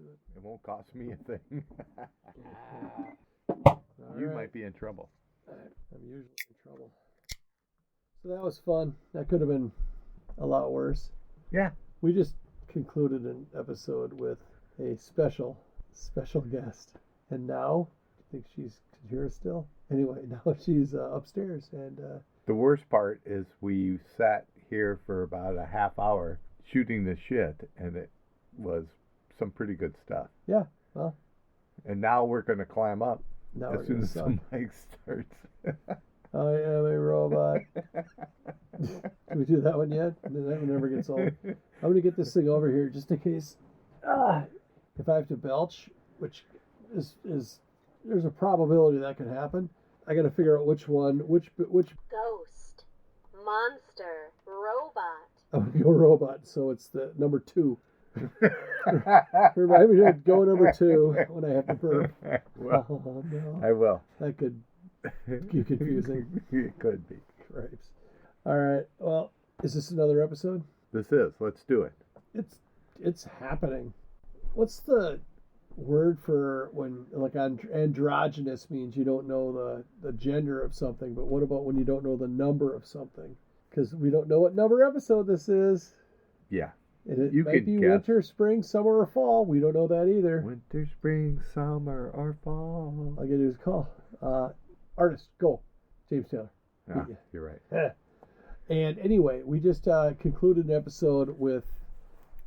it. It won't cost me a thing. You might be in trouble. I'm usually in trouble. So that was fun. That could have been a lot worse. Yeah. We just concluded an episode with a special guest. And now, I think she's here still. Anyway, now she's upstairs. And the worst part is we sat here for about a half hour shooting the shit, and it was some pretty good stuff. Yeah, well. And now we're going to climb up as soon as the mic starts. I am a robot. Did we do that one yet? That one never gets old. I'm going to get this thing over here just in case. If I have to belch, which is there's a probability that could happen. I got to figure out which ghost, monster, robot. I'm going to go robot, so it's the number 2. Remind me to go number 2 when I have to burp. Well, oh, no. I will. That could be confusing. It could be. Cripes. All right. Well, is this another episode? This is. Let's do it. It's happening. What's the word for when, like, androgynous means you don't know the gender of something, but what about when you don't know the number of something? Because we don't know what number episode this is. Yeah. It might be guess. Winter, spring, summer, or fall. We don't know that either. Winter, spring, summer, or fall. All I gotta do is call. Artist, go. James Taylor. You're right. And anyway, we just concluded an episode with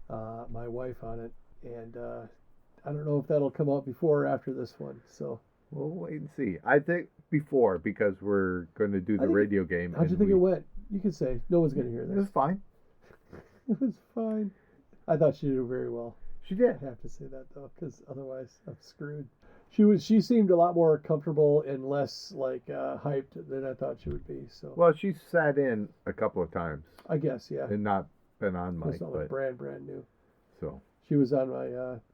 my wife on it. And I don't know if that'll come out before or after this one. So we'll wait and see. I think before, because we're going to do the radio game. How'd you think it went? You can say. No one's going to hear this. It was fine. It was fine. I thought she did very well. She did. I have to say that, though, because otherwise I'm screwed. She seemed a lot more comfortable and less like hyped than I thought she would be. So well, she sat in a couple of times. I guess, yeah. And not been on mic. It's not like brand new. So she was on my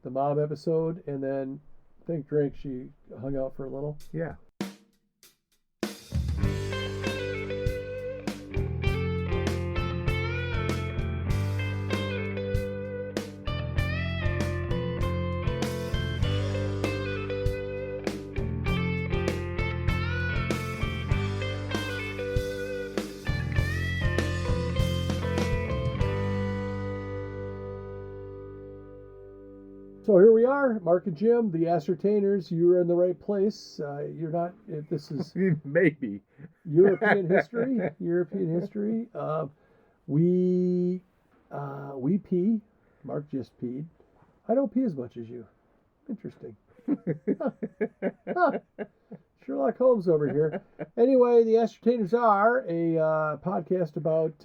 the mom episode, and then Think Drink she hung out for a little. Yeah. So here we are, Mark and Jim, the Ascertainers. You're in the right place. You're not. This is maybe European history. We pee. Mark just peed. I don't pee as much as you. Interesting. Sherlock Holmes over here. Anyway, the Ascertainers are a podcast about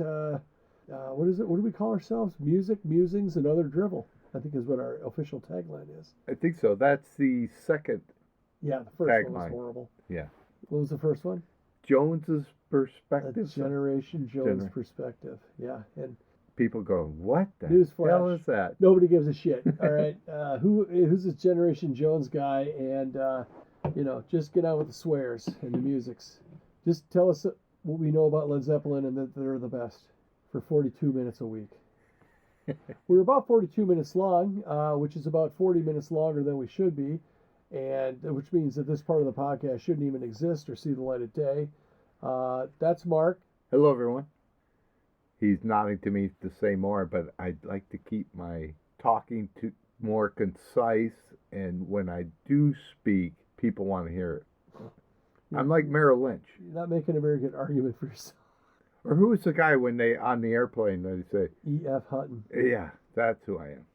what is it? What do we call ourselves? Music, musings, and other drivel. I think is what our official tagline is. I think so. That's the second. Yeah, the first tagline. One was horrible. Yeah. What was the first one? Jones's perspective. Generation Jones perspective. Yeah, and people go, "What the hell is that?" Nobody gives a shit. All right, who's this Generation Jones guy? And just get on with the swears and the musics. Just tell us what we know about Led Zeppelin and that they're the best for 42 minutes a week. We're about 42 minutes long, which is about 40 minutes longer than we should be, and which means that this part of the podcast shouldn't even exist or see the light of day. That's Mark. Hello, everyone. He's nodding to me to say more, but I'd like to keep my talking to more concise, and when I do speak, people want to hear it. I'm like Merrill Lynch. You're not making a very good argument for yourself. Or who was the guy when they on the airplane they say EF Hutton? Yeah, that's who I am.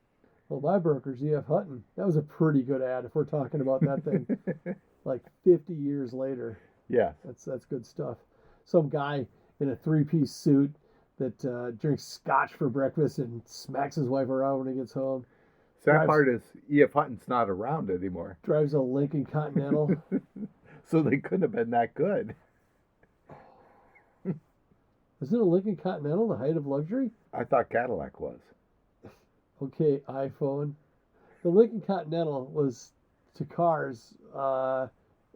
Well, my broker's EF Hutton. That was a pretty good ad if we're talking about that thing like 50 years later. Yeah. That's good stuff. Some guy in a 3-piece suit that drinks scotch for breakfast and smacks his wife around when he gets home. Sad part is EF Hutton's not around anymore. Drives a Lincoln Continental. So they couldn't have been that good. Isn't a Lincoln Continental the height of luxury? I thought Cadillac was. Okay, iPhone. The Lincoln Continental was to cars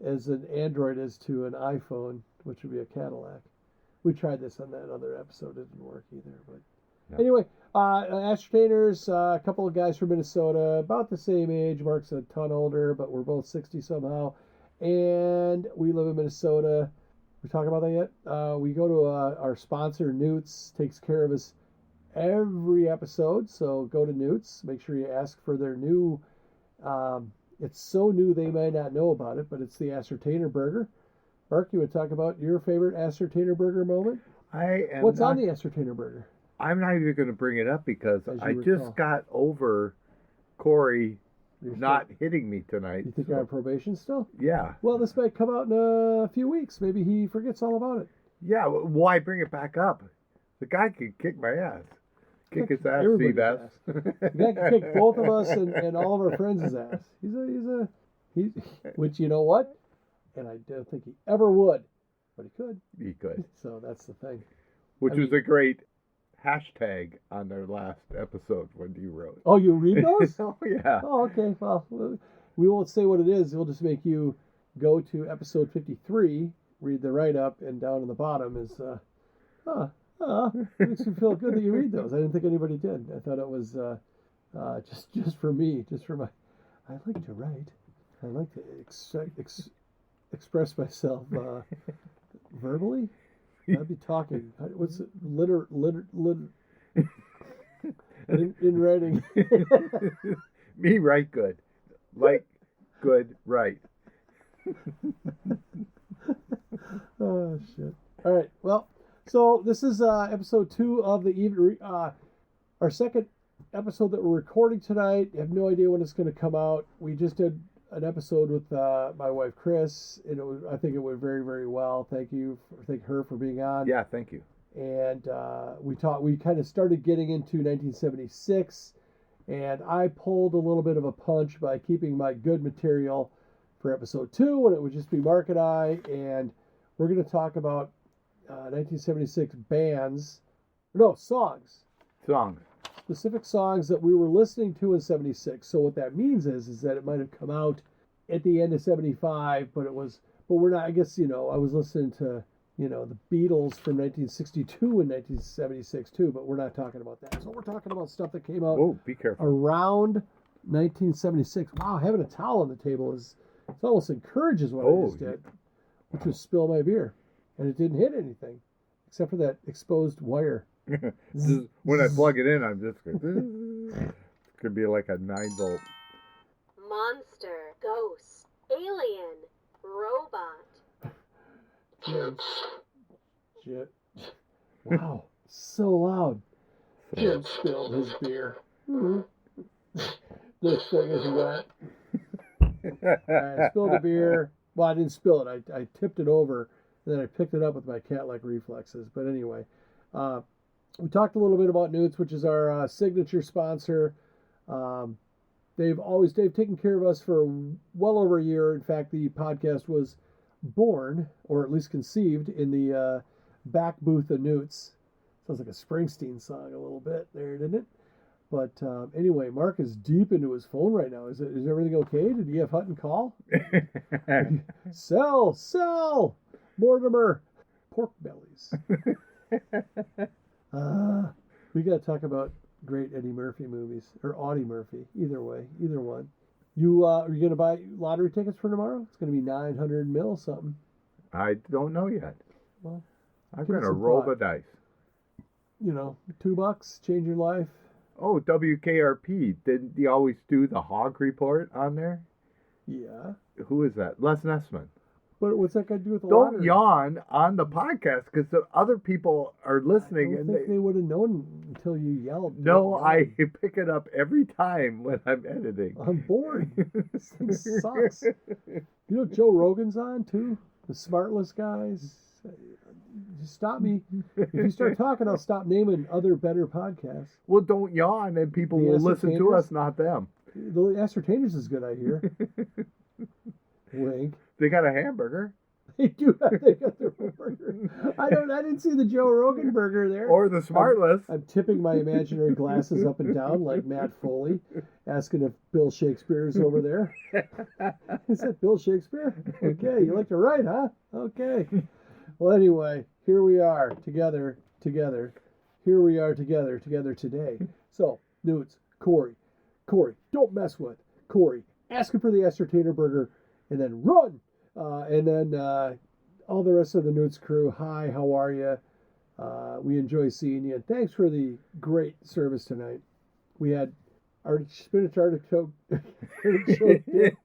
as an Android is to an iPhone, which would be a Cadillac. We tried this on that other episode. It didn't work either. But no. Anyway, Ascertainers, a couple of guys from Minnesota, about the same age. Mark's a ton older, but we're both 60 somehow. And we live in Minnesota. We talk about that yet? We go to our sponsor, Newt's, takes care of us every episode. So go to Newt's. Make sure you ask for their new, it's so new they might not know about it, but it's the Ascertainer Burger. Mark, you would talk about your favorite Ascertainer Burger moment? What's on the Ascertainer Burger? I'm not even going to bring it up because I just got over Corey not hitting me tonight. You think you're on probation still? Yeah. Well, this might come out in a few weeks. Maybe he forgets all about it. Yeah, why bring it back up? The guy could kick my ass. Kick his ass, everybody's ass. The guy can kick both of us and all of our friends' ass. He's which, you know what? And I don't think he ever would, but he could. He could. So that's the thing. Which was a great hashtag on their last episode when you wrote. Oh, you read those? Oh, yeah. Oh, okay. Well, we won't say what it is. We'll just make you go to episode 53, read the write-up, and down in the bottom is, it makes me feel good that you read those. I didn't think anybody did. I thought it was just for me, just for my... I like to write. I like to express myself verbally. I'd be talking. What's it? Litter. In writing. Me write good. Like good, right. Oh, shit. All right. Well, so this is episode 2 of the evening. Our second episode that we're recording tonight. I have no idea when it's going to come out. We just did an episode with my wife Chris, and I think it went very, very well. Thank her for being on. Yeah, thank you. And we kind of started getting into 1976, and I pulled a little bit of a punch by keeping my good material for episode 2, when it would just be Mark and I, and we're going to talk about 1976 songs. Specific songs that we were listening to in 76. So what that means is that it might have come out at the end of 75, but we're not, I guess, I was listening to, the Beatles from 1962 and 1976 too, but we're not talking about that. So we're talking about stuff that came out be careful. around 1976. Wow, having a towel on the table it's almost encourages what I just did, which was spill my beer. And it didn't hit anything, except for that exposed wire. When I plug it in, I'm just going it could be like a 9-volt. Monster, ghost, alien, robot. Shit. Wow, so loud. Jim spilled his beer. This thing is wet. I spilled the beer. Well, I didn't spill it. I tipped it over, and then I picked it up with my cat-like reflexes. But anyway, we talked a little bit about Newt's, which is our signature sponsor. They've taken care of us for well over a year. In fact, the podcast was born, or at least conceived, in the back booth of Newt's. Sounds like a Springsteen song a little bit there, didn't it? But anyway, Mark is deep into his phone right now. Is everything okay? Did EF Hutton call? Sell, Mortimer, pork bellies. We got to talk about great Eddie Murphy movies, or Audie Murphy. Either way, either one. Are you going to buy lottery tickets for tomorrow? It's going to be 900 mil something. I don't know yet. Well, I'm going to roll the dice. $2, change your life. Oh, WKRP. Didn't he always do the hog report on there? Yeah. Who is that? Les Nessman. But what's that got to do with the Don't lottery? yawn on the podcast because the other people are listening. I don't think they would have known until you yelled. No, I pick it up every time when I'm editing. I'm bored. This thing sucks. Joe Rogan's on too? The Smartless guys. Just stop me. If you start talking, I'll stop naming other better podcasts. Well, don't yawn and people will listen to us, not them. The Ascertainers is good, I hear. Wink. They got a hamburger. They do. They got their burger. I didn't see the Joe Rogan Burger there. Or the Smartless. I'm tipping my imaginary glasses up and down like Matt Foley, asking if Bill Shakespeare's over there. Is that Bill Shakespeare? Okay, you like to write, huh? Okay. Well, anyway, here we are together. Here here we are together today. So, Newt, Corey, don't mess with Corey. Ask him for the Ascertainer Burger, and then run. And then all the rest of the Newt's crew. Hi, how are you? We enjoy seeing you. And thanks for the great service tonight. We had spinach artichoke dip,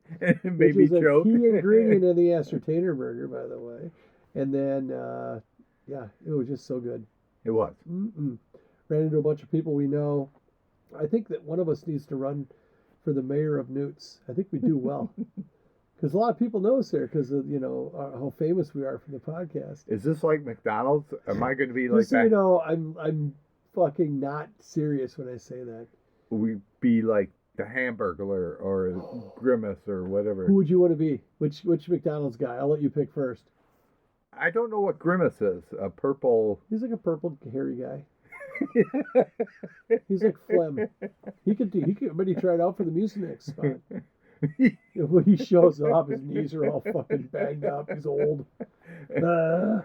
Maybe which is a choke. key ingredient in the Ascertainer Burger, by the way. And then, yeah, it was just so good. It was. Ran into a bunch of people we know. I think that one of us needs to run for the mayor of Newt's. I think we do well. Because a lot of people know us there because of, how famous we are from the podcast. Is this like McDonald's? Am I going to be like Just so that? you know, I'm fucking not serious when I say that. We be like the Hamburglar or Grimace or whatever. Who would you want to be? Which McDonald's guy? I'll let you pick first. I don't know what Grimace is. A purple. He's like a purple hairy guy. He's like phlegm. He could. But he tried out for the Mucinex spot. When he shows up, his knees are all fucking banged up. He's old. I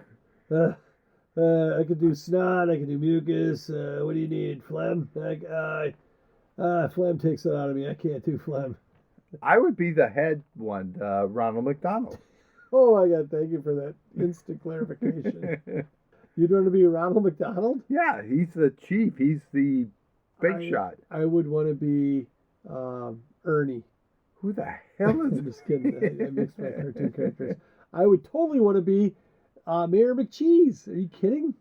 could do snot. I could do mucus. What do you need? Phlegm? Phlegm takes it out of me. I can't do phlegm. I would be the head one, Ronald McDonald. Oh my God! Thank you for that instant clarification. You'd want to be Ronald McDonald? Yeah, he's the chief. He's the big shot. I would want to be Ernie. Who the hell is I'm just kidding. I mixed my cartoon characters. I would totally want to be Mayor McCheese. Are you kidding?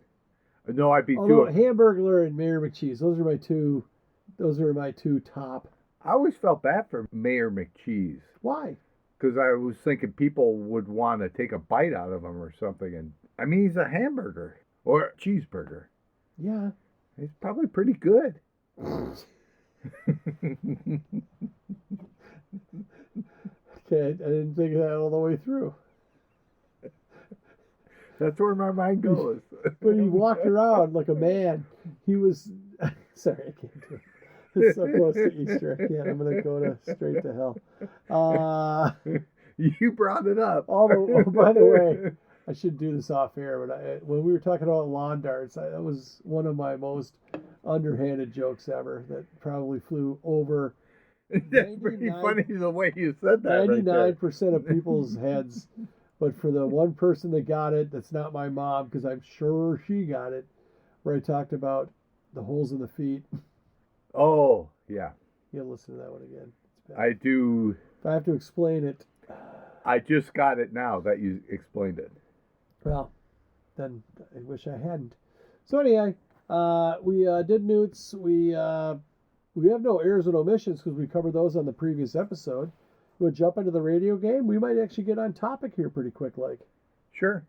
No, I'd be Hamburglar and Mayor McCheese. Those are my two. Those are my two top. I always felt bad for Mayor McCheese. Why? Because I was thinking people would want to take a bite out of him or something. And I mean, he's a hamburger or a cheeseburger. Yeah. He's probably pretty good. Okay, I didn't think of that all the way through. That's where my mind goes. But he walked around like a man. He was... Sorry, I can't do it. It's so close to Easter. I can't. I'm going to go straight to hell. You brought it up. By the way, I should do this off air, but when we were talking about lawn darts, that was one of my most underhanded jokes ever that probably flew over. That's pretty funny the way you said that. 99% of people's heads, but for the one person that got it, that's not my mom, because I'm sure she got it, where I talked about the holes in the feet. Oh, yeah. You'll listen to that one again. I do. If I have to explain it. I just got it now that you explained it. Well, then I wish I hadn't. So anyway, we did Newt's. We have no errors and omissions because we covered those on the previous episode. We'll jump into the radio game. We might actually get on topic here pretty quick, like. Sure.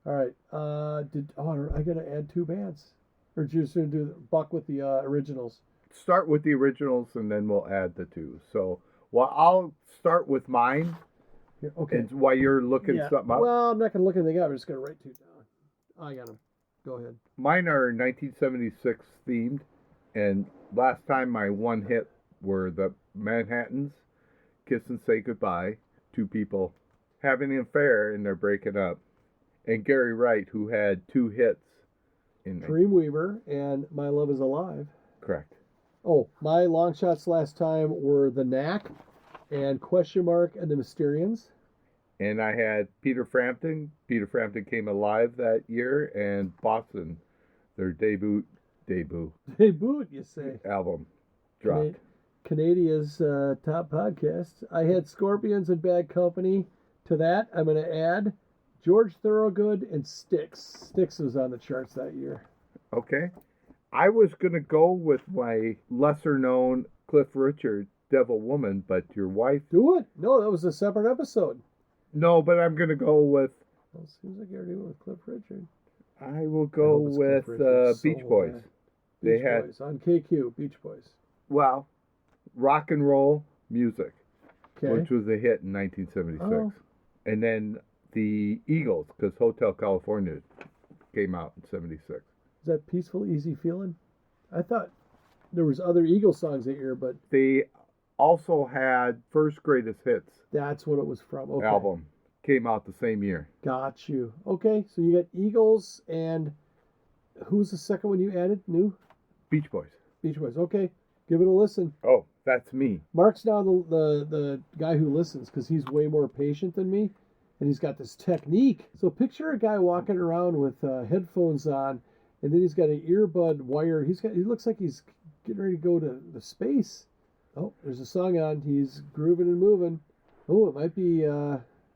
All right. I gotta add two bands, or just gonna do Buck with the originals. Start with the originals and then we'll add the two. So, I'll start with mine. Here, okay. And while you're looking something up. Well, I'm not gonna look anything up. I'm just gonna write two down. I got them. Go ahead. Mine are 1976 themed, and last time my one hit were the Manhattans, Kiss and Say Goodbye, two people having an affair and they're breaking up, and Gary Wright, who had two hits in Dreamweaver and My Love Is Alive. Correct. Oh, my long shots last time were The Knack and Question Mark and the Mysterians. And I had Peter Frampton. Peter Frampton came alive that year, and Boston, their debut, you say. album dropped. Canadia's top podcast. I had Scorpions and Bad Company. To that, I'm going to add George Thorogood and Styx. Styx was on the charts that year. Okay. I was going to go with my lesser-known Cliff Richard, Devil Woman, but your wife... Do it. No, that was a separate episode. No, but I'm going to go with... Well, it seems like you already went with Cliff Richard. I will go with Beach Boys. Beach Boys on KQ, Beach Boys. Well, rock and roll music, okay, which was a hit in 1976. Oh. And then the Eagles, because Hotel California came out in 76. Is that Peaceful, Easy Feeling? I thought there was other Eagles songs that year, but... They also had First Greatest Hits. That's what it was from. Okay. Who's the second one you added? New? Beach Boys. Beach Boys. Okay, give it a listen. Oh, that's me. Mark's now the guy who listens because he's way more patient than me, and he's got this technique. So picture a guy walking around with headphones on, and then he's got an earbud wire. He looks like he's getting ready to go to the space. Oh, there's a song on. He's grooving and moving. Oh, it might be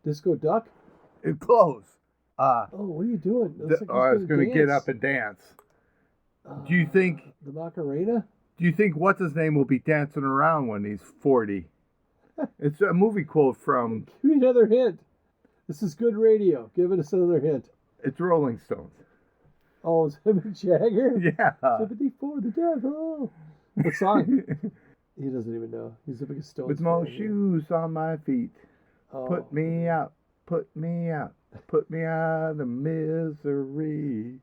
Disco Duck. Close. Oh, what are you doing? I was going to get up and dance. Do you think the Macarena? Do you think what's his name will be dancing around when he's 40? It's a movie quote from. Give me another hint. This is good radio. Give us another hint. It's Rolling Stones. Oh, it's Mick Jagger? Yeah. Sympathy for the devil. What song? He doesn't even know. He's the biggest Stones With fan. no shoes on my feet. Oh. Put me out. Put me out. Put me out of misery.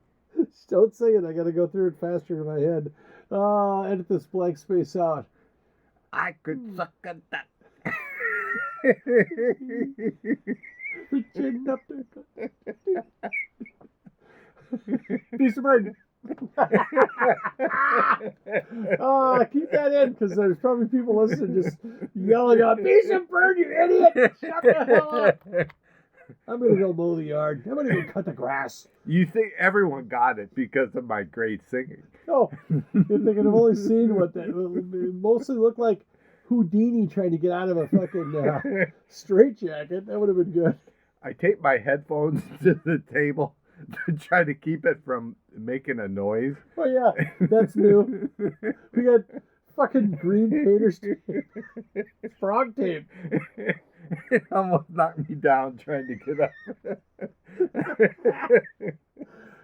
Don't sing it. I got to go through it faster in my head. Edit this blank space out. I could suck a duck. Chin up there. Piece of bird. Keep that in because there's probably people listening just yelling out, "Piece of bird, you idiot! Shut the hell up!" I'm going to go mow the yard. I'm going to go cut the grass. You think everyone got it because of my great singing. Oh, if they could have only seen what that mostly looked like Houdini trying to get out of a fucking straitjacket. That would have been good. I taped my headphones to the table to try to keep it from making a noise. Oh, yeah, that's new. We got fucking green painter's frog tape. It almost knocked me down trying to get up.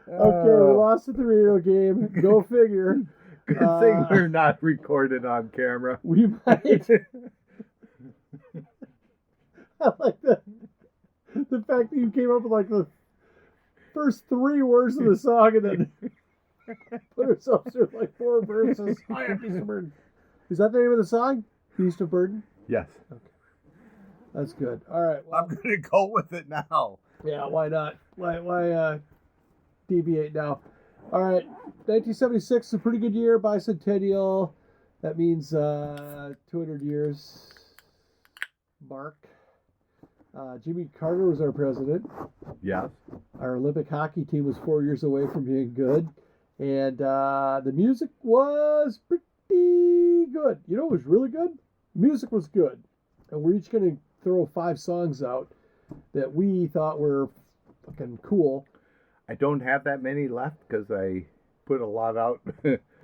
Okay, we lost at the radio game. Go figure. Good thing we're not recorded on camera. We might. I like the fact that you came up with like the first 3 words of the song and then put ourselves through like 4 verses. I am Beast of Burden. Is that the name of the song? Beast of Burden? Yes. Okay. That's good. All right. Well, I'm going to go with it now. yeah, why not? Why deviate now? All right. 1976 is a pretty good year. Bicentennial. That means 200 years. Mark. Jimmy Carter was our president. Yes. Our Olympic hockey team was 4 years away from being good. And the music was pretty good. You know what was really good? Music was good. And we're each going to throw 5 songs out that we thought were fucking cool. I don't have that many left because I put a lot out.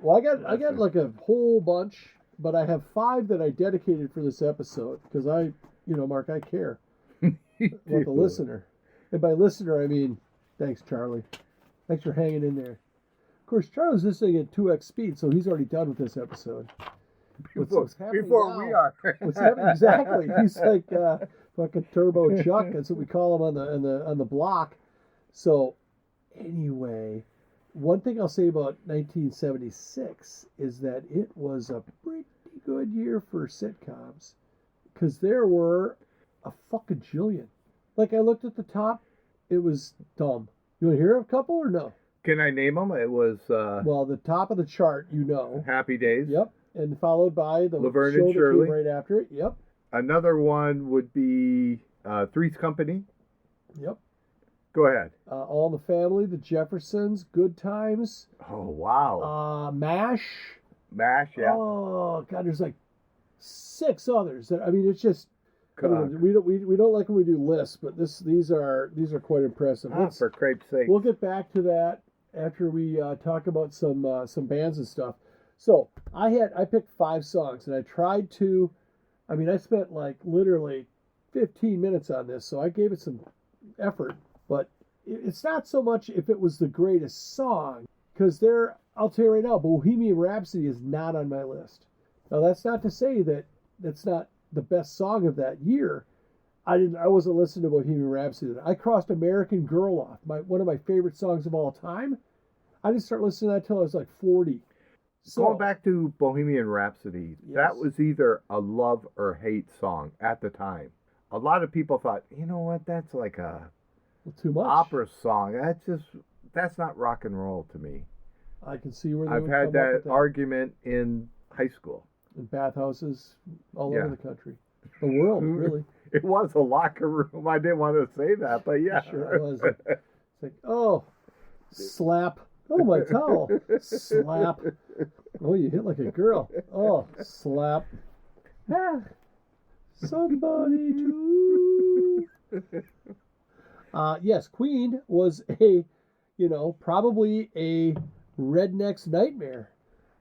Well, I got like a whole bunch, but I have 5 that I dedicated for this episode because Mark, I care about the listener. And by listener, I mean, thanks, Charlie. Thanks for hanging in there. Of course, Charlie's listening at 2x speed, so he's already done with this episode. Before now, we are. What's happening exactly? He's like fucking Turbo Chuck. That's what we call him on the block. So anyway, one thing I'll say about 1976 is that it was a pretty good year for sitcoms because there were a fucking jillion. Like I looked at the top, it was dumb. You want to hear a couple or no? Can I name them? It was Well, the top of the chart, Happy Days. Yep. And followed by the Laverne show and that Shirley. came right after it. Yep. Another one would be Three's Company. Yep. Go ahead. All in the Family, The Jeffersons, Good Times. Oh, wow. MASH. MASH, yeah. Oh God, there's like 6 others. It's just we don't like when we do lists, but these are quite impressive. For crepe's sake. We'll get back to that after we talk about some bands and stuff. So I picked 5 songs and I tried to. I spent like literally 15 minutes on this, so I gave it some effort. But it's not so much if it was the greatest song, because I'll tell you right now, Bohemian Rhapsody is not on my list. Now that's not to say that that's not the best song of that year. I wasn't listening to Bohemian Rhapsody. I crossed American Girl off, one of my favorite songs of all time. I didn't start listening to that till I was like 40. So, going back to Bohemian Rhapsody, yes. That was either a love or hate song at the time. A lot of people thought, you know what, that's like a too much opera song. That's not rock and roll to me. I can see where they I've would had come up with that argument in high school. in bathhouses all Yeah. over the country, the world, really. It was a locker room. I didn't want to say that, but yeah. Sure it was. It's like, oh, slap. Oh, my towel. Slap. Oh, you hit like a girl. Oh, slap. Ah, somebody to. Yes, Queen was probably a redneck's nightmare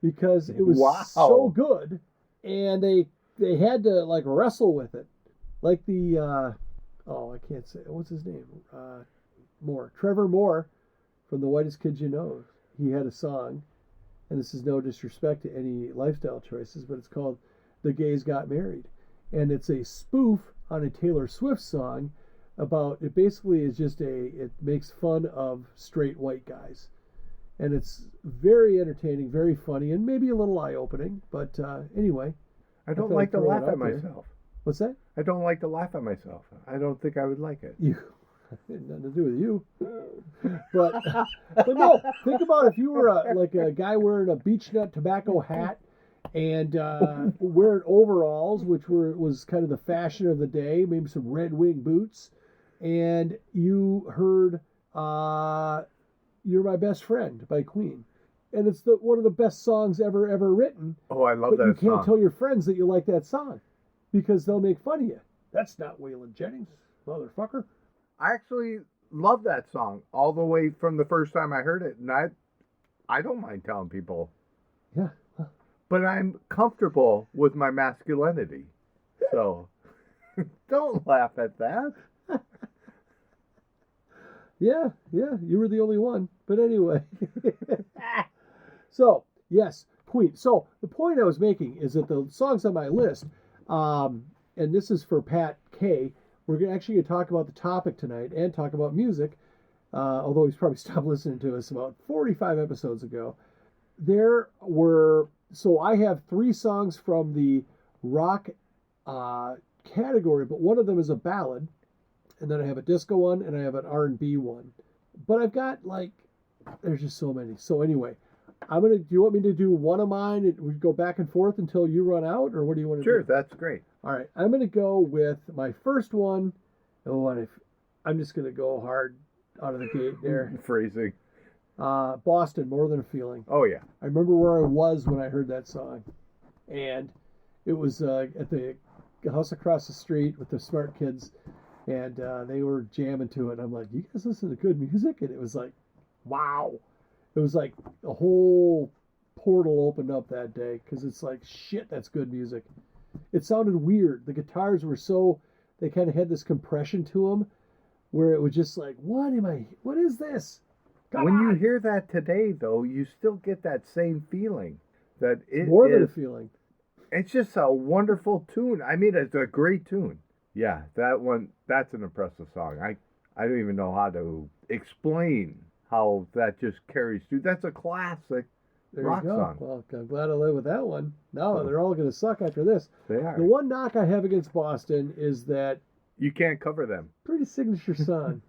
because it was so good, and they had to like wrestle with it, like the I can't say what's his name, Trevor Moore from The Whitest Kids You Know. He had a song, and this is no disrespect to any lifestyle choices, but it's called "The Gays Got Married," and it's a spoof on a Taylor Swift song. About it basically is just it makes fun of straight white guys, and it's very entertaining, very funny, and maybe a little eye-opening, but anyway, I don't like to laugh at myself. What's that? I don't like to laugh at myself. I don't think I would like it. It had nothing to do with you, but no, think about if you were like a guy wearing a beech nut tobacco hat and wearing overalls, which was kind of the fashion of the day, maybe some Red Wing boots. And you heard "You're My Best Friend" by Queen, and it's one of the best songs ever written. Oh, I love but that you can't song. tell your friends that you like that song because they'll make fun of you. That's not Waylon Jennings, motherfucker. I actually love that song all the way from the first time I heard it, and I don't mind telling people. Yeah. But I'm comfortable with my masculinity, so don't laugh at that. Yeah, you were the only one. But anyway. So, yes, Queen. So, the point I was making is that the songs on my list, and this is for Pat K, we're actually going to talk about the topic tonight and talk about music, although he's probably stopped listening to us about 45 episodes ago. So I have 3 songs from the rock category, but one of them is a ballad. And then I have a disco one, and I have an R&B one. But I've got, there's just so many. So anyway, do you want me to do one of mine, and we go back and forth until you run out, or what do you want to do? Sure, that's great. All right, I'm going to go with my first one. I'm just going to go hard out of the gate there. Phrasing. Boston, More Than a Feeling. Oh, yeah. I remember where I was when I heard that song. And it was at the house across the street with the smart kids. And they were jamming to it. I'm like, you guys listen to good music? And it was like, wow. It was like a whole portal opened up that day because it's like, shit, that's good music. It sounded weird. The guitars were they kind of had this compression to them where it was just like, what is this? When you hear that today, though, you still get that same feeling. That it More than a feeling. It's just a wonderful tune. I mean, it's a great tune. Yeah, that's an impressive song. I don't even know how to explain how that just carries through. That's a classic rock song. Well, I'm glad I live with that one. No, they're all going to suck after this. They are. The one knock I have against Boston is that you can't cover them. Pretty signature sound.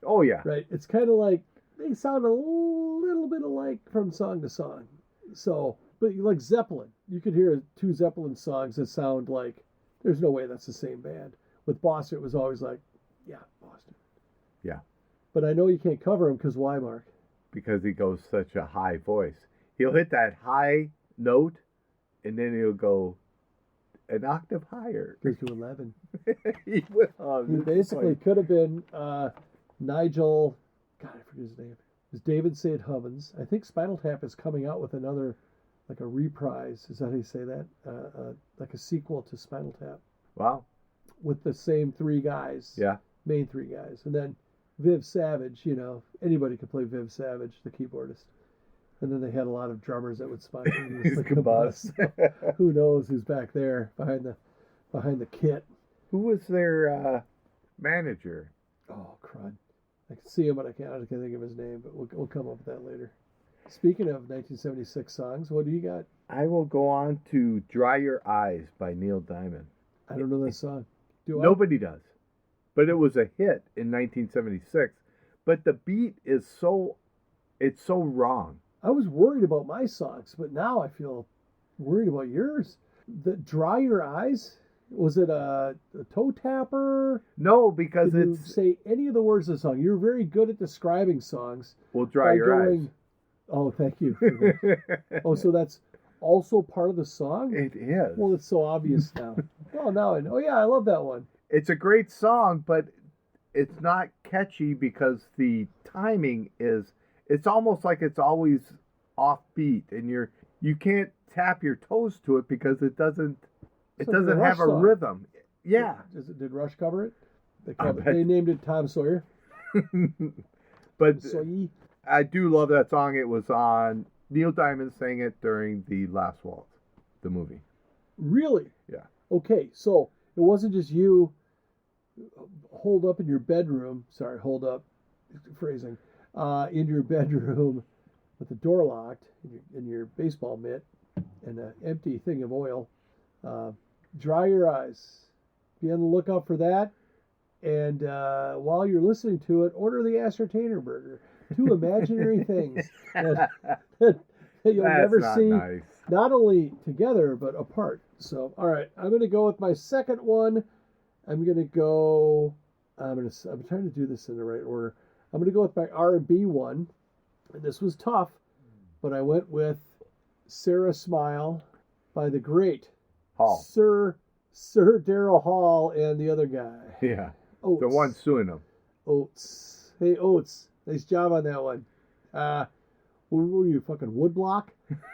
Oh, yeah. Right. It's kind of like they sound a little bit alike from song to song. So, but like Zeppelin, you could hear 2 Zeppelin songs that sound like there's no way that's the same band. With Boston, it was always like, yeah, Boston. Yeah. But I know you can't cover him because why, Mark? Because he goes such a high voice. He'll hit that high note, and then he'll go an octave higher. Goes to 11. He basically could have been Nigel, God, I forget his name. It was David St. Hubbins. I think Spinal Tap is coming out with another, like a reprise. Is that how you say that? Like a sequel to Spinal Tap. Wow. With the same 3 guys. Yeah. Main 3 guys. And then Viv Savage, anybody could play Viv Savage, the keyboardist. And then they had a lot of drummers that would spontaneously combust. Who knows who's back there behind the kit? Who was their manager? Oh, crud. I can see him, but I can't think of his name, but we'll come up with that later. Speaking of 1976 songs, what do you got? I will go on to Dry Your Eyes by Neil Diamond. I don't know that song. Nobody does. But it was a hit in 1976. But the beat is it's so wrong. I was worried about my songs, but now I feel worried about yours. The Dry Your Eyes, was it a toe tapper? No, because Did you it's say any of the words of the song? You're very good at describing songs. well, dry by your going, Oh, thank you. For that. eyes. Oh, so that's also part of the song? It is. Well, it's so obvious now. Oh, now I know. Oh, yeah, I love that one. It's a great song, but it's not catchy because the timing is. It's almost like it's always offbeat, and you can't tap your toes to it because it doesn't. It Sounds like a doesn't Rush have a song. rhythm. Yeah. Did Rush cover it? I bet. They named it Tom Sawyer. But Sawyer. I do love that song. It was on. Neil Diamond sang it during the Last Waltz, the movie. Really? Yeah. Okay, so it wasn't just you holed up in your bedroom. Sorry, hold up, phrasing. In your bedroom with the door locked, in your baseball mitt, and an empty thing of oil. Dry your eyes. Be on the lookout for that. And while you're listening to it, order the Ascertainer Burger. 2 imaginary things that you'll That's never not see, nice. not only together but apart. So, all right, I'm going to go with my second one. I'm trying to do this in the right order. I'm going to go with my R&B one. And this was tough, but I went with Sarah Smile by the great Hall. Sir Daryl Hall and the other guy. Yeah. Oates. The one suing him. Oates. Hey, Oates. Nice job on that one. What were you, fucking woodblock?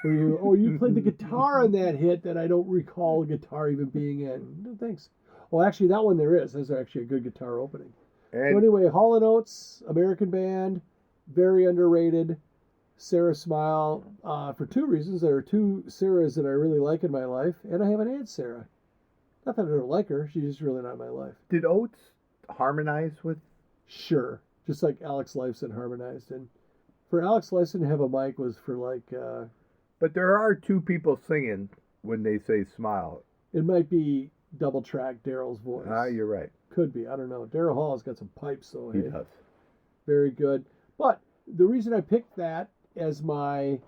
You played the guitar on that hit that I don't recall a guitar even being in. No, thanks. Well, actually, that one there is. That's actually a good guitar opening. And So anyway, Hall & Oates, American band, very underrated. Sarah Smile, for 2 reasons. There are 2 Sarahs that I really like in my life, and I have an Aunt Sarah. Not that I don't like her, she's just really not in my life. did Oates harmonize with? Sure, just like Alex Lifeson harmonized. And for Alex Lifeson to have a mic was for like, But there are 2 people singing when they say smile. it might be double track Daryl's voice. You're right. Could be, I don't know. Daryl Hall's got some pipes, though. He Hey? does. Very good. But the reason I picked that as the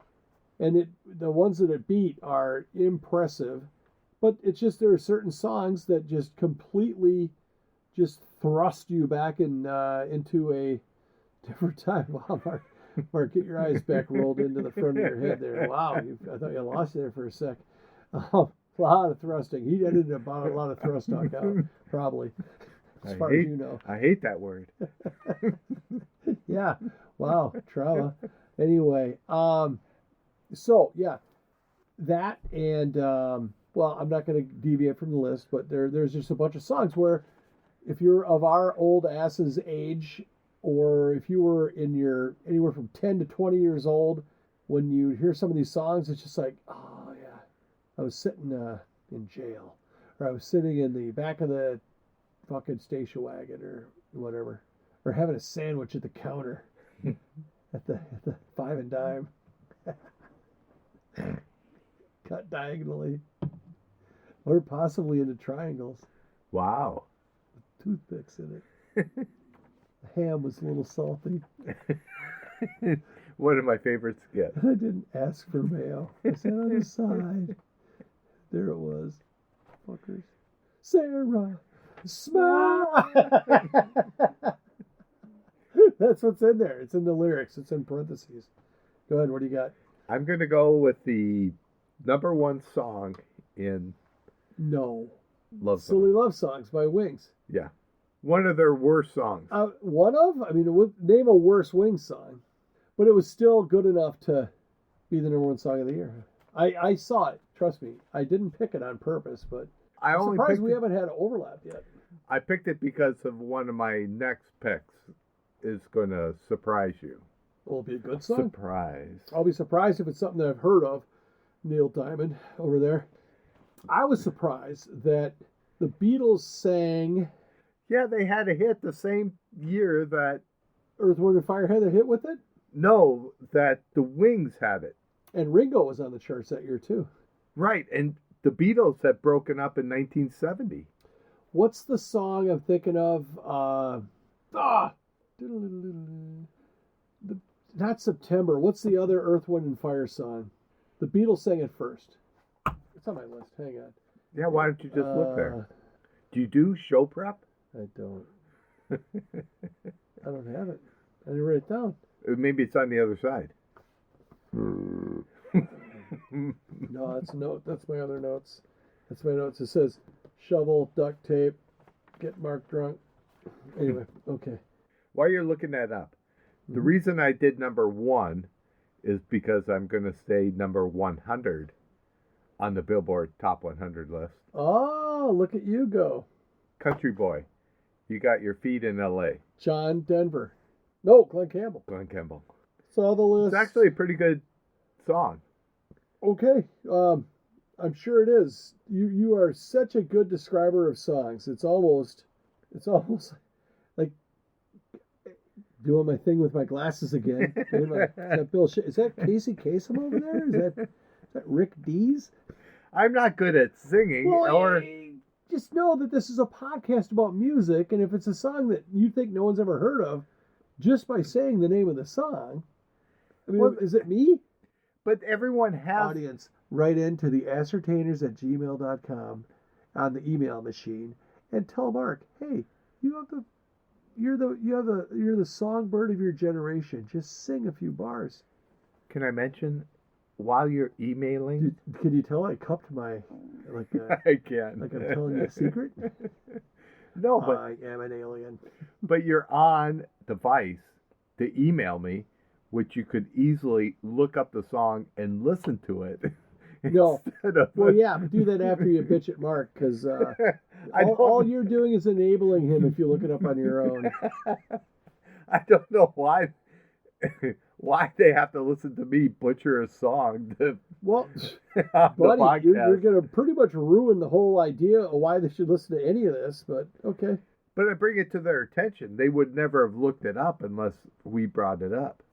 ones that it beat are impressive, but it's just there are certain songs that just completely just thrust you back into a different time. Wow, Mark, get your eyes back rolled into the front of your head there. Wow, I thought you lost you there for a sec. A lot of thrusting. He edited about a lot of thrust talk out, probably, as far as you know. I hate that word. Yeah. Wow. Trauma. Anyway, so yeah, that and well, I'm not going to deviate from the list, but there's just a bunch of songs where if you're of our old asses age, or if you were in your anywhere from 10 to 20 years old, when you hear some of these songs, it's just like, oh yeah, I was sitting in jail, or I was sitting in the back of the fucking station wagon or whatever, or having a sandwich at the counter at the 5 and dime, cut diagonally, or possibly into triangles, Wow. with toothpicks in it. The ham was a little salty. One of my favorite skits. I didn't ask for mayo. I said on the side. There it was. Fuckers. Sarah, smile. That's what's in there. It's in the lyrics. It's in parentheses. Go ahead. What do you got? I'm going to go with the number 1 song in No. Love Silly Song. Love Songs by Wings. Yeah. One of their worst songs. One of? I mean, it would name a worse Wings song. But it was still good enough to be the number 1 song of the year. I saw it. Trust me. I didn't pick it on purpose, but I'm surprised we haven't had overlap yet. I picked it because of one of my next picks is going to surprise you. Will it be a good song? Surprise. I'll be surprised if it's something that I've heard of. Neil Diamond over there. I was surprised that the Beatles sang Yeah, they had a hit the same year that, Earth, Wind, and Fire had a hit with it. no, that the Wings had it. And Ringo was on the charts that year, too. Right, and the Beatles had broken up in 1970. What's the song I'm thinking of? not September. What's the other Earth, Wind, and Fire song? The Beatles sang it first. It's on my list. Hang on. Yeah, why don't you just look there? Do you do show prep? I don't. I don't have it. I didn't write it down. Maybe it's on the other side. No, that's a note. That's my other notes. That's my notes. It says shovel, duct tape, get Mark drunk. Anyway, okay. While you're looking that up, the reason I did number 1 is because I'm going to say number 100 on the Billboard Top 100 list. Oh, look at you go. Country Boy, you got your feet in L.A. John Denver. No, Glen Campbell. Glen Campbell. Saw the list. It's actually a pretty good song. Okay. I'm sure it is. You are such a good describer of songs. It's almost like doing my thing with my glasses again. Doing is that Bill? Is that Casey Kasem over there? Is that Rick Dees? I'm not good at singing. Well, just know that this is a podcast about music, and if it's a song that you think no one's ever heard of, just by saying the name of the song, I mean, is it me? But everyone has... Audience, write into TheAscertainers@gmail.com on the email machine and tell Mark, hey, you're the songbird of your generation. Just sing a few bars. Can I mention, while you're emailing... Can you tell I cupped my... I can. Like I'm telling you a secret? No, but... I am an alien. But you're on device to email me, which you could easily look up the song and listen to it. No. Well, yeah, but do that after you bitch at Mark, because all you're doing is enabling him if you look it up on your own. I don't know why they have to listen to me butcher a song. Well, buddy, you're going to pretty much ruin the whole idea of why they should listen to any of this, but okay. But I bring it to their attention. They would never have looked it up unless we brought it up.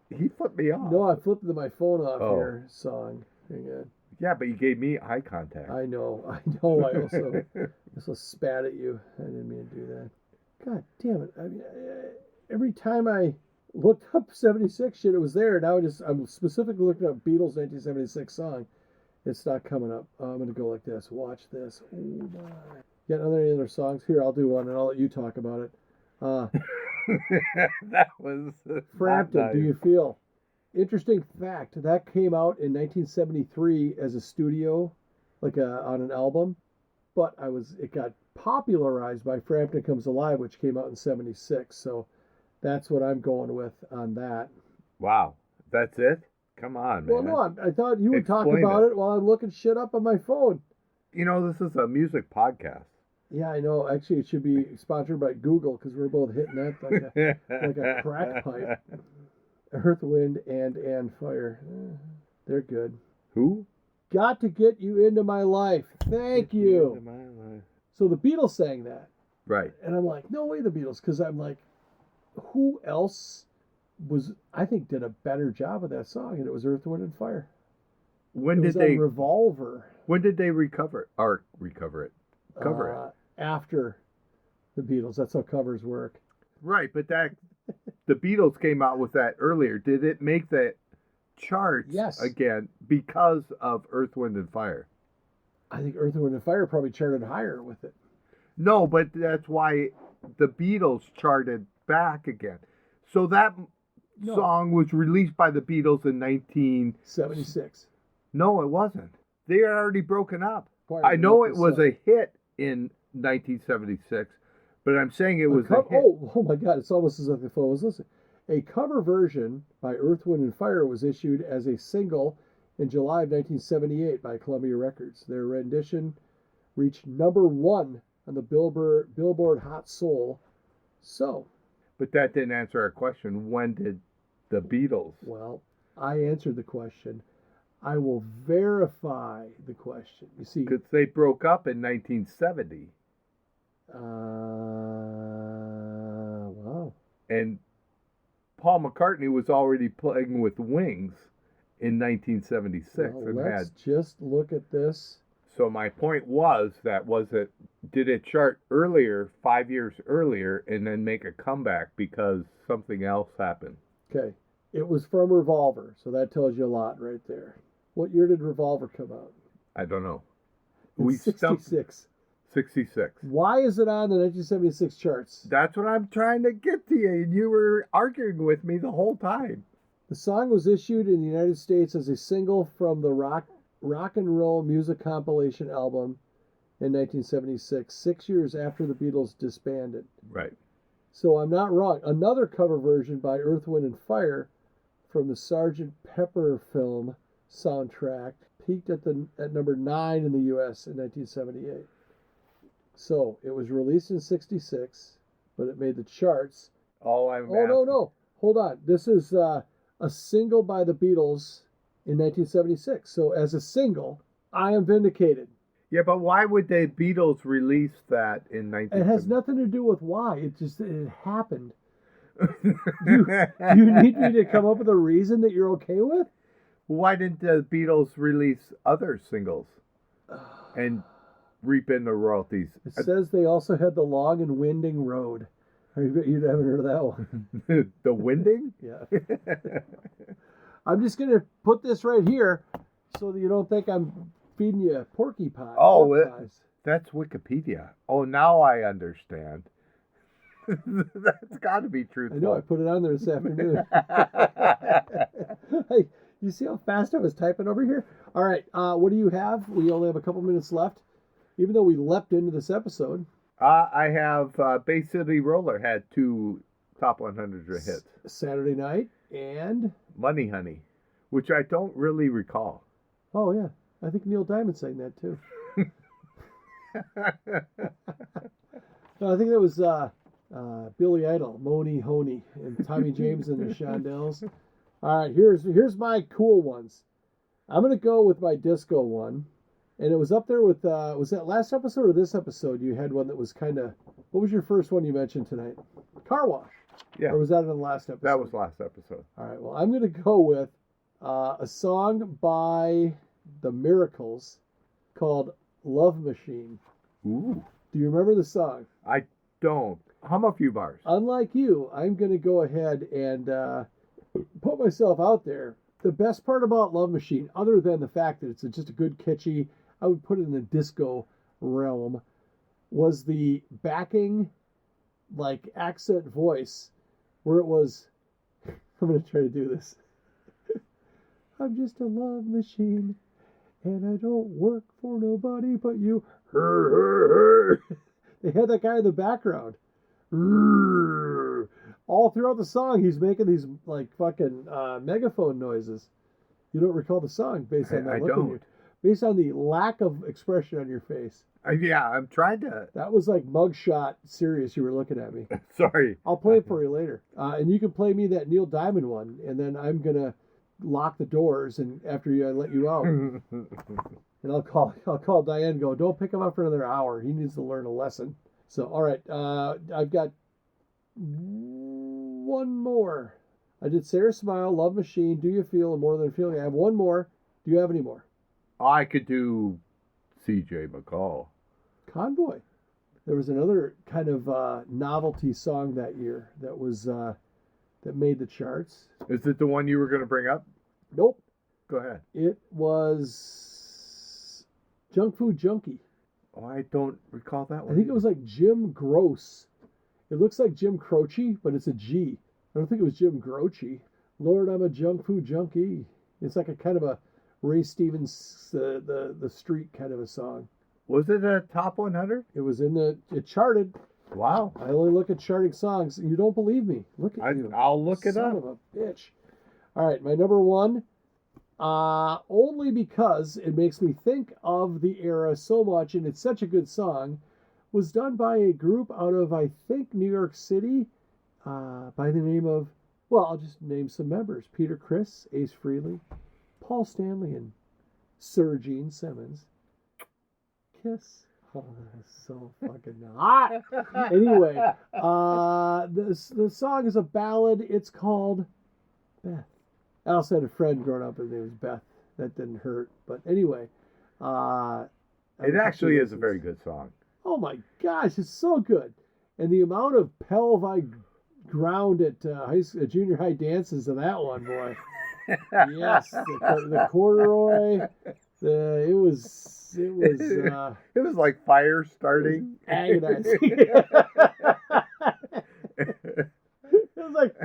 He flipped me off. No, I flipped my phone off your song. Hang on. Yeah, but you gave me eye contact. I know. I also spat at you. I didn't mean to do that. God damn it. I mean, every time I looked up 76 shit, it was there. Now I'm specifically looking up Beatles 1976 song. It's not coming up. I'm going to go like this. Watch this. Oh, my. Got any other songs? Here, I'll do one, and I'll let you talk about it. That was Frampton, Do You Feel? Interesting fact, that came out in 1973 as a studio, on an album, but it got popularized by Frampton Comes Alive, which came out in 76, so that's what I'm going with on that. Wow, that's it? Come on, man. Well, no, I thought you would talk about it while I'm looking shit up on my phone. You know, this is a music podcast. Yeah, I know. Actually, it should be sponsored by Google because we're both hitting that like a crack pipe. Earth, Wind, and Fire. They're good. Who? Got to Get You Into My Life. Thank you. Into my life. So the Beatles sang that. Right. And I'm like, no way the Beatles, because I'm like, who else did a better job with that song? And it was Earth, Wind, and Fire. When did they... Revolver. When did they recover it? Cover it. After the Beatles. That's how covers work. Right, but the Beatles came out with that earlier. Did it make the charts again because of Earth, Wind, and Fire? I think Earth, Wind, and Fire probably charted higher with it. No, but that's why the Beatles charted back again. So that song was released by the Beatles in 1976. No, it wasn't. They had already broken up. I know it was a hit in 1976, but I'm saying it was a hit. Oh my God, it's almost as if the phone was listening. A cover version by Earth, Wind, and Fire was issued as a single in July of 1978 by Columbia Records. Their rendition reached number 1 on the Billboard Hot Soul. So. But that didn't answer our question. When did the Beatles? Well, I answered the question. I will verify the question. You see. Because they broke up in 1970. Wow. And Paul McCartney was already playing with Wings in 1976. Well, let's just look at this. So my point was did it chart earlier, 5 years earlier, and then make a comeback because something else happened? Okay. It was from Revolver, so that tells you a lot right there. What year did Revolver come out? I don't know. In We stumped 66. 66. Why is it on the 1976 charts? That's what I'm trying to get to you, and you were arguing with me the whole time. The song was issued in the United States as a single from the rock and roll music compilation album in 1976, 6 years after the Beatles disbanded. Right. So I'm not wrong. Another cover version by Earth, Wind, and Fire from the Sgt. Pepper film soundtrack peaked at number 9 in the U.S. in 1978. So it was released in 66, but it made the charts. No. Hold on. This is a single by the Beatles in 1976. So as a single, I am vindicated. Yeah, but why would the Beatles release that in 1970? It has nothing to do with why. It happened. You need me to come up with a reason that you're okay with? Why didn't the Beatles release other singles and reap in the royalties? It says they also had The Long and Winding Road. You haven't heard of that one. The Winding? Yeah. I'm just going to put this right here so that you don't think I'm feeding you porky pie. Oh, that's Wikipedia. Oh, now I understand. That's got to be truthful. I know. I put it on there this afternoon. Hey, you see how fast I was typing over here? All right. What do you have? We only have a couple minutes left, even though we leapt into this episode. I have Bay City Roller had 2 top 100 hits. Saturday Night and Money Honey, which I don't really recall. Oh, yeah. I think Neil Diamond sang that, too. No, I think that was Billy Idol, Moni Honey, and Tommy James and the Shondells. All right, here's my cool ones. I'm going to go with my disco one. And it was up there with, was that last episode or this episode? You had one that was kind of, what was your first one you mentioned tonight? Car Wash. Yeah. Or was that in the last episode? That was last episode. All right, well, I'm going to go with a song by The Miracles called Love Machine. Ooh. Do you remember the song? I don't. Hum a few bars. Unlike you, I'm going to go ahead and put myself out there. The best part about Love Machine, other than the fact that it's just a good, catchy, I would put it in the disco realm, was the backing, like, accent voice, where it was, I'm going to try to do this. I'm just a love machine, and I don't work for nobody but you. They had that guy in the background. All throughout the song, he's making these, like, fucking megaphone noises. You don't recall the song based on that look on you. Based on the lack of expression on your face. Yeah, I'm trying to. That was like mugshot serious. You were looking at me. Sorry. I'll play it for you later. And you can play me that Neil Diamond one, and then I'm going to lock the doors and after I let you out. And I'll call Diane and go, don't pick him up for another hour. He needs to learn a lesson. So, all right. I've got one more. I did Sarah Smile, Love Machine, Do You Feel, and More Than a Feeling. I have one more. Do you have any more? I could do C.J. McCall. Convoy. There was another kind of novelty song that year that was that made the charts. Is it the one you were going to bring up? Nope. Go ahead. It was Junk Food Junkie. Oh, I don't recall that one. I think it was like Jim Gross. It looks like Jim Croce, but it's a G. I don't think it was Jim Croce. Lord, I'm a junk food junkie. It's like a kind of a Ray Stevens, the street kind of a song. Was it a top 100? It was it charted. Wow. I only look at charting songs. You don't believe me. Look at you. I'll look it Son up. of a bitch. All right, my number one, only because it makes me think of the era so much, and it's such a good song, was done by a group out of, I think, New York City, by the name of, well, I'll just name some members. Peter Criss, Ace Frehley, Paul Stanley, and Sir Gene Simmons. Kiss. Oh, that's so fucking hot. Anyway, the song is a ballad. It's called Beth. I also had a friend growing up, his name was Beth. That didn't hurt. But anyway. It actually is a very good song. Oh my gosh, it's so good. And the amount of pelvic ground at junior high dances to that one, boy. Yes, the corduroy. It was It was like fire starting. agonizing. It was like,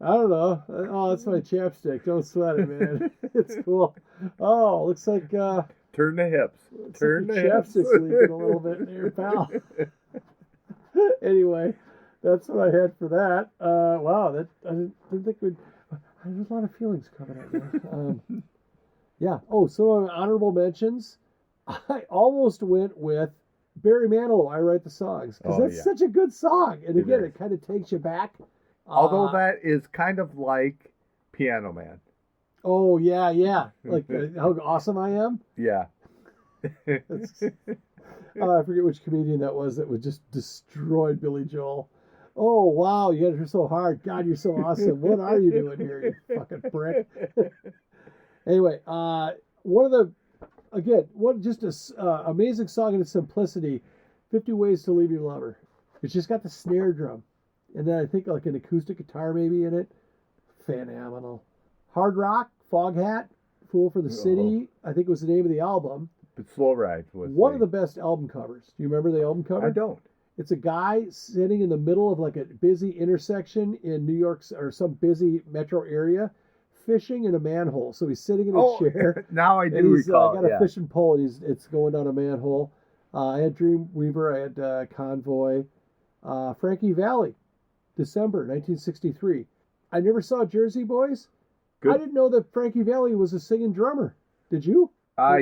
I don't know. Oh, that's my chapstick. Don't sweat it, man. It's cool. Oh, looks like Turn the hips. Turn the hips. chapstick's leaking a little bit there, pal. Anyway, that's what I had for that. Wow, that I didn't think we'd. There's a lot of feelings coming out now. Yeah. Oh, some of my honorable mentions. I almost went with Barry Manilow. I Write the Songs because that's such a good song, and again, it kind of takes you back. Although that is kind of like Piano Man. Oh yeah, yeah. Like how awesome I am. Yeah. I forget which comedian that was just destroyed Billy Joel. Oh wow, you got her so hard. God, you're so awesome. What are you doing here, you fucking prick? Anyway, amazing song in its simplicity. 50 Ways to Leave Your Lover. It's just got the snare drum, and then I think like an acoustic guitar maybe in it. Phenomenal. Hard Rock, Foghat, Fool for the City. I think was the name of the album. But Slow Ride was one of the best album covers. Do you remember the album cover? I don't. It's a guy sitting in the middle of like a busy intersection in New York or some busy metro area, fishing in a manhole. So he's sitting in a chair. Now I do and he's recall. got a fishing pole, and it's going down a manhole. I had Dreamweaver. I had Convoy. Frankie Valli, December 1963. I never saw Jersey Boys. Good. I didn't know that Frankie Valli was a singing drummer. Did you?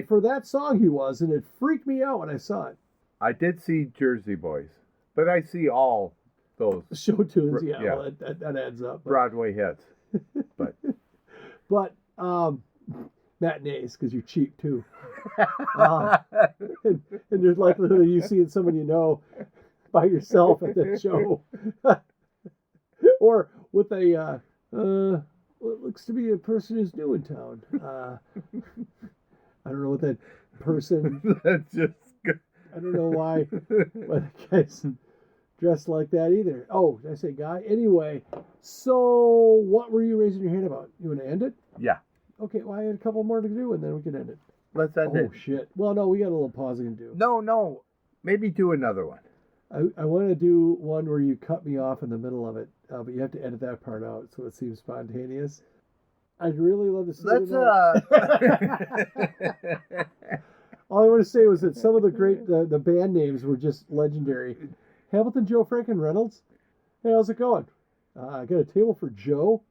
For that song he was, and it freaked me out when I saw it. I did see Jersey Boys, but I see all those show tunes. Yeah. Well, that adds up. Broadway hits. But matinees, because you're cheap too. And there's likelihood of you seeing someone you know by yourself at that show, or with a what looks to be a person who's new in town. I don't know what that person. That's just. I don't know why the guy's dressed like that either. Oh, did I say guy? Anyway, so what were you raising your hand about? You want to end it? Yeah. Okay, well, I had a couple more to do, and then we can end it. Let's end it. Oh, shit. Well, no, we got a little pausing to do. No. Maybe do another one. I want to do one where you cut me off in the middle of it, but you have to edit that part out so it seems spontaneous. I'd really love to see All I want to say was that some of the great the band names were just legendary. Hamilton, Joe, Frank, and Reynolds. Hey, how's it going? I got a table for Joe.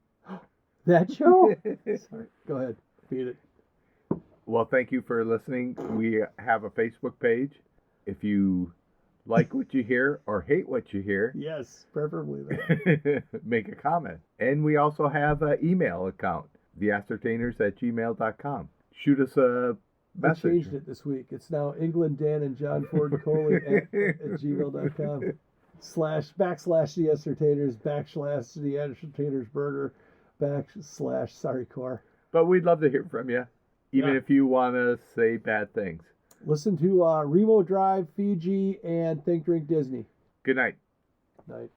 That Joe? Sorry. Go ahead. Beat it. Well, thank you for listening. We have a Facebook page. If you like what you hear or hate what you hear, yes, preferably that. make a comment. And we also have an email account, TheAscertainers@gmail.com. Shoot us a message. I changed it this week. It's now England, Dan, and John Ford Coley at gmail.com. /TheAscertainers /TheAscertainers Burger /sorry core. But we'd love to hear from you, even if you want to say bad things. Listen to Remo Drive, Fiji, and Think Drink Disney. Good night. Night.